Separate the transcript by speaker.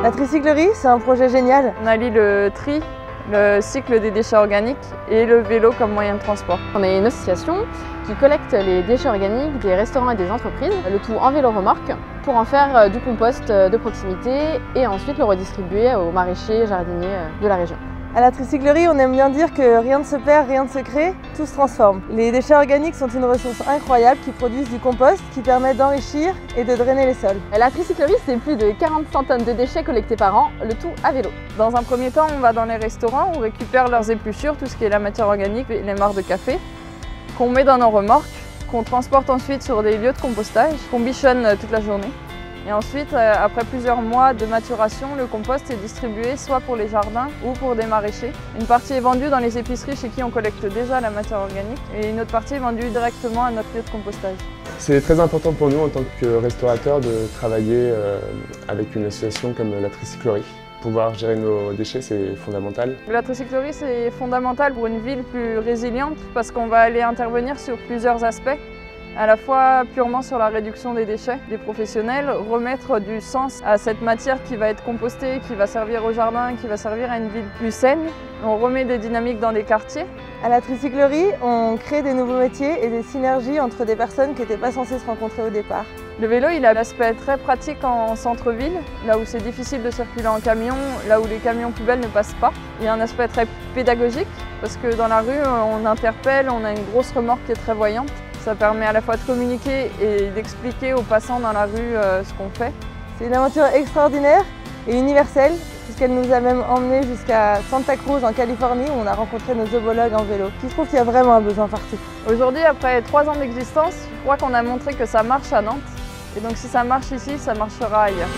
Speaker 1: La tricyclerie, c'est un projet génial.
Speaker 2: On allie le tri, le cycle des déchets organiques et le vélo comme moyen de transport.
Speaker 3: On est une association qui collecte les déchets organiques des restaurants et des entreprises, le tout en vélo-remorque, pour en faire du compost de proximité et ensuite le redistribuer aux maraîchers et jardiniers de la région.
Speaker 1: À la tricyclerie, on aime bien dire que rien ne se perd, rien ne se crée, tout se transforme. Les déchets organiques sont une ressource incroyable qui produisent du compost qui permet d'enrichir et de drainer les sols.
Speaker 3: La tricyclerie, c'est plus de 45 tonnes de déchets collectés par an, le tout à vélo.
Speaker 2: Dans un premier temps, on va dans les restaurants, on récupère leurs épluchures, tout ce qui est la matière organique, les marcs de café, qu'on met dans nos remorques, qu'on transporte ensuite sur des lieux de compostage, qu'on bichonne toute la journée. Et ensuite, après plusieurs mois de maturation, le compost est distribué soit pour les jardins ou pour des maraîchers. Une partie est vendue dans les épiceries chez qui on collecte déjà la matière organique et une autre partie est vendue directement à notre lieu de compostage.
Speaker 4: C'est très important pour nous en tant que restaurateurs de travailler avec une association comme la tricyclerie. Pouvoir gérer nos déchets, c'est fondamental.
Speaker 2: La tricyclerie, c'est fondamental pour une ville plus résiliente parce qu'on va aller intervenir sur plusieurs aspects. À la fois purement sur la réduction des déchets des professionnels, remettre du sens à cette matière qui va être compostée, qui va servir au jardin, qui va servir à une ville plus saine. On remet des dynamiques dans des quartiers.
Speaker 1: À la tricyclerie, on crée des nouveaux métiers et des synergies entre des personnes qui n'étaient pas censées se rencontrer au départ.
Speaker 2: Le vélo, il a l'aspect très pratique en centre-ville, là où c'est difficile de circuler en camion, là où les camions poubelles ne passent pas. Il y a un aspect très pédagogique, parce que dans la rue, on interpelle, on a une grosse remorque qui est très voyante. Ça permet à la fois de communiquer et d'expliquer aux passants dans la rue ce qu'on fait.
Speaker 1: C'est une aventure extraordinaire et universelle, puisqu'elle nous a même emmenés jusqu'à Santa Cruz en Californie où on a rencontré nos homologues en vélo, qui trouvent qu'il y a vraiment un besoin partout.
Speaker 2: Aujourd'hui, après 3 ans d'existence, je crois qu'on a montré que ça marche à Nantes. Et donc si ça marche ici, ça marchera ailleurs.